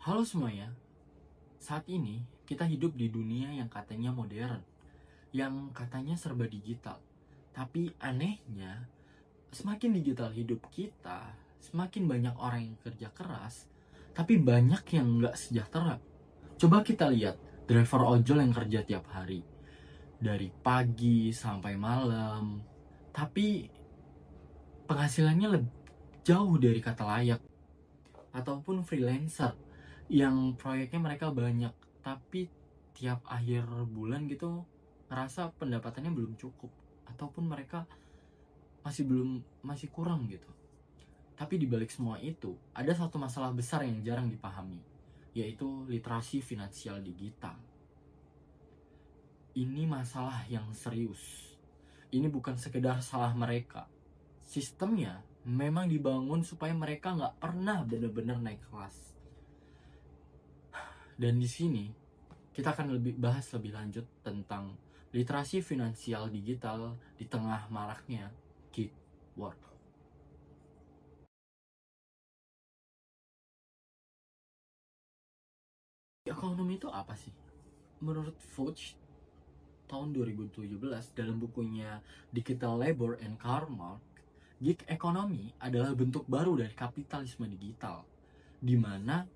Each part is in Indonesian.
Halo semuanya, saat ini kita hidup di dunia yang katanya modern, yang katanya serba digital. Tapi anehnya, semakin digital hidup kita, semakin banyak orang yang kerja keras, tapi banyak yang nggak sejahtera. Coba kita lihat driver ojol yang kerja tiap hari, dari pagi sampai malam, tapi penghasilannya lebih jauh dari kata layak. Ataupun freelancer yang proyeknya mereka banyak tapi tiap akhir bulan gitu ngerasa pendapatannya belum cukup ataupun mereka masih kurang gitu. Tapi di balik semua itu ada satu masalah besar yang jarang dipahami, yaitu literasi finansial digital. Ini masalah yang serius. Ini bukan sekedar salah mereka. Sistemnya memang dibangun supaya mereka nggak pernah benar-benar naik kelas. Dan di sini kita akan bahas lebih lanjut tentang literasi finansial digital di tengah maraknya gig work. Ekonomi itu apa sih? Menurut Fudge tahun 2017 dalam bukunya Digital Labor and Karma, gig economy adalah bentuk baru dari kapitalisme digital, di mana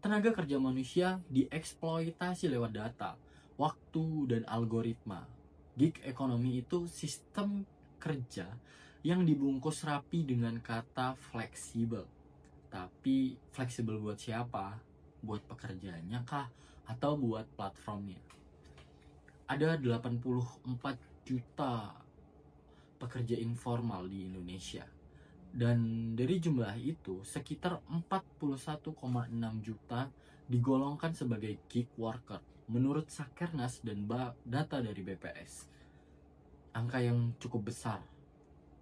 tenaga kerja manusia dieksploitasi lewat data, waktu, dan algoritma. Gig economy itu sistem kerja yang dibungkus rapi dengan kata fleksibel. Tapi fleksibel buat siapa? Buat pekerjaannya kah? Atau buat platformnya? Ada 84 juta pekerja informal di Indonesia. Dan dari jumlah itu, sekitar 41,6 juta digolongkan sebagai gig worker menurut Sakernas dan data dari BPS. Angka yang cukup besar,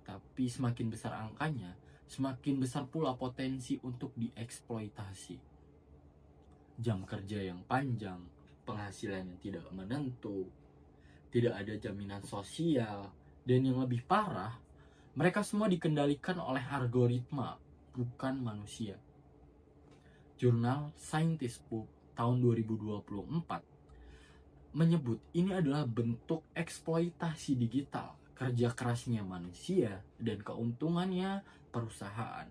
tapi semakin besar angkanya, semakin besar pula potensi untuk dieksploitasi. Jam kerja yang panjang, penghasilan yang tidak menentu, tidak ada jaminan sosial, dan yang lebih parah, mereka semua dikendalikan oleh algoritma, bukan manusia. Jurnal Scientist Book tahun 2024 menyebut ini adalah bentuk eksploitasi digital, kerja kerasnya manusia, dan keuntungannya perusahaan.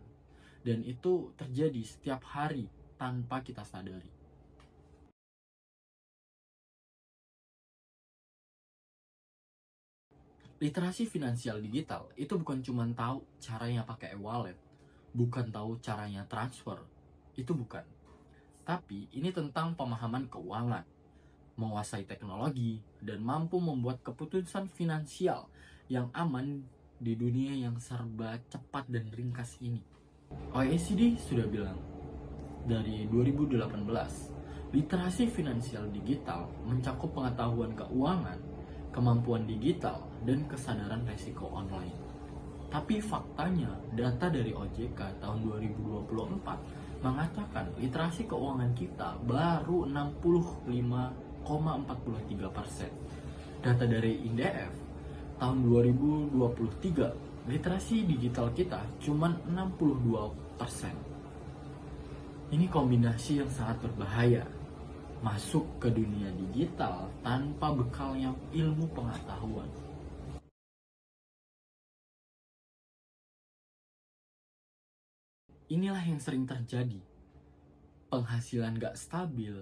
Dan itu terjadi setiap hari tanpa kita sadari. Literasi finansial digital itu bukan cuma tahu caranya pakai e-wallet, bukan tahu caranya transfer, itu bukan. Tapi ini tentang pemahaman keuangan, menguasai teknologi, dan mampu membuat keputusan finansial yang aman di dunia yang serba cepat dan ringkas ini. OECD sudah bilang, dari 2018, literasi finansial digital mencakup pengetahuan keuangan, kemampuan digital, dan kesadaran resiko online. Tapi faktanya, data dari OJK tahun 2024 mengatakan literasi keuangan kita baru 65,43%. Data dari INDF tahun 2023, literasi digital kita cuma 62%. Ini kombinasi yang sangat berbahaya. Masuk ke dunia digital tanpa bekal yang ilmu pengetahuan. Inilah yang sering terjadi. Penghasilan gak stabil,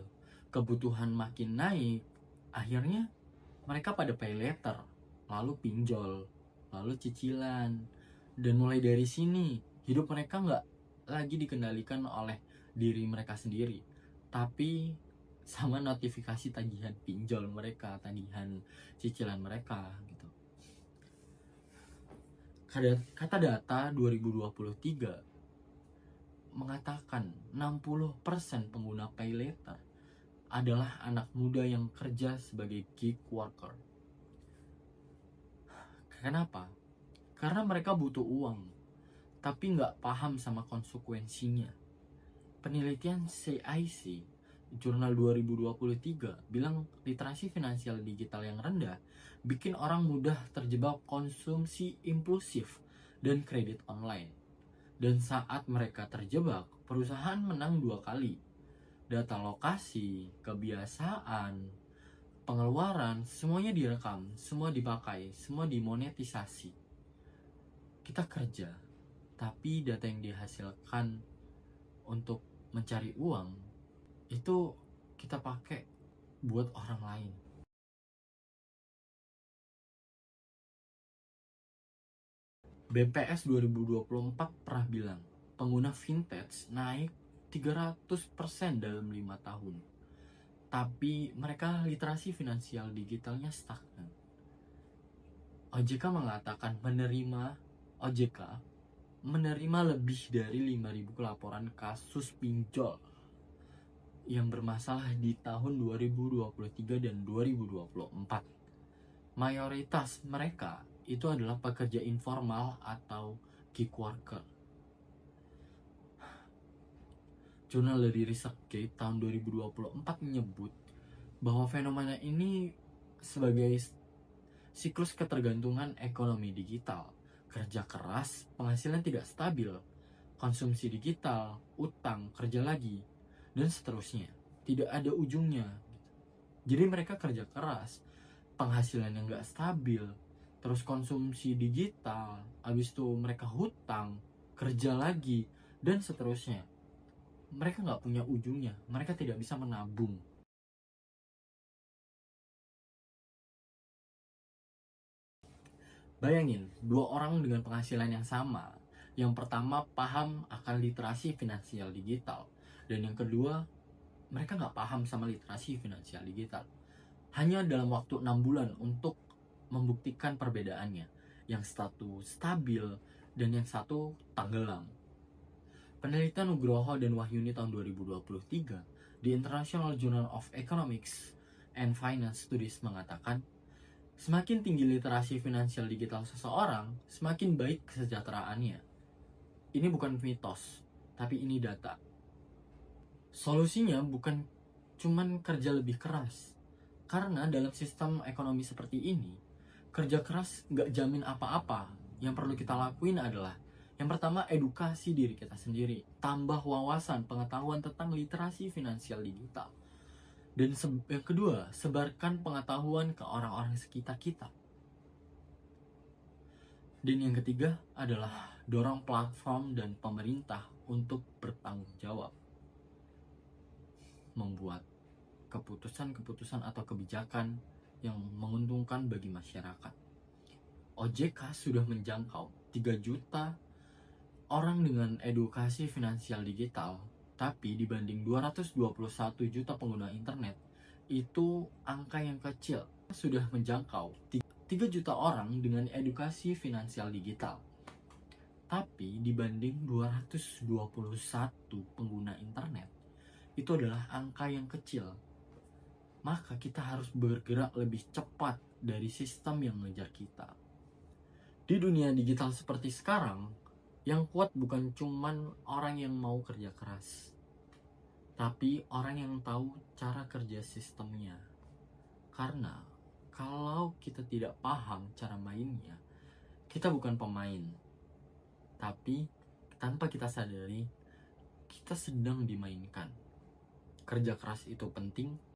kebutuhan makin naik, akhirnya mereka pada pay later, lalu pinjol, lalu cicilan. Dan mulai dari sini, hidup mereka gak lagi dikendalikan oleh diri mereka sendiri, tapi sama notifikasi tagihan pinjol mereka, tagihan cicilan mereka gitu. Kata data 2023 mengatakan 60% pengguna pay later adalah anak muda yang kerja sebagai gig worker. Kenapa? Karena mereka butuh uang, tapi nggak paham sama konsekuensinya. Penelitian CIC, jurnal 2023, bilang literasi finansial digital yang rendah bikin orang mudah terjebak konsumsi impulsif dan kredit online. Dan saat mereka terjebak, perusahaan menang 2 kali. Data lokasi, kebiasaan, pengeluaran, semuanya direkam, semua dipakai, semua dimonetisasi. Kita kerja, tapi data yang dihasilkan untuk mencari uang itu kita pakai buat orang lain. BPS 2024 pernah bilang, pengguna vintage naik 300% dalam 5 tahun. Tapi mereka literasi finansial digitalnya stagnan. OJK menerima lebih dari 5.000 laporan kasus pinjol yang bermasalah di tahun 2023 dan 2024. Mayoritas mereka itu adalah pekerja informal atau gig worker. Jurnal dari ResearchGate tahun 2024 menyebut bahwa fenomena ini sebagai siklus ketergantungan ekonomi digital, kerja keras, penghasilan tidak stabil, konsumsi digital, utang, kerja lagi, dan seterusnya. Tidak ada ujungnya. Jadi mereka kerja keras, penghasilan yang gak stabil, terus konsumsi digital, habis itu mereka hutang, kerja lagi, dan seterusnya. Mereka gak punya ujungnya, mereka tidak bisa menabung. Bayangin, dua orang dengan penghasilan yang sama. Yang pertama paham akan literasi finansial digital, dan yang kedua mereka nggak paham sama literasi finansial digital. Hanya dalam waktu 6 bulan untuk membuktikan perbedaannya. Yang satu stabil dan yang satu tenggelam. Penelitian Nugroho dan Wahyuni tahun 2023 di International Journal of Economics and Finance Studies mengatakan, semakin tinggi literasi finansial digital seseorang, semakin baik kesejahteraannya. Ini bukan mitos, tapi ini data. Solusinya bukan cuman kerja lebih keras. Karena dalam sistem ekonomi seperti ini, kerja keras gak jamin apa-apa. Yang perlu kita lakuin adalah, yang pertama, edukasi diri kita sendiri. Tambah wawasan, pengetahuan tentang literasi finansial digital. Dan yang kedua, sebarkan pengetahuan ke orang-orang sekitar kita. Dan yang ketiga adalah dorong platform dan pemerintah untuk bertanggung jawab. Membuat keputusan-keputusan atau kebijakan yang menguntungkan bagi masyarakat. OJK sudah menjangkau 3 juta orang dengan edukasi finansial digital, tapi dibanding 221 juta pengguna internet, itu angka yang kecil. Sudah menjangkau 3 juta orang dengan edukasi finansial digital. Tapi dibanding 221 pengguna internet, itu adalah angka yang kecil. Maka kita harus bergerak lebih cepat dari sistem yang mengejar kita. Di dunia digital seperti sekarang, yang kuat bukan cuman orang yang mau kerja keras, tapi orang yang tahu cara kerja sistemnya. Karena kalau kita tidak paham cara mainnya, kita bukan pemain. Tapi tanpa kita sadari, kita sedang dimainkan. Kerja keras itu penting,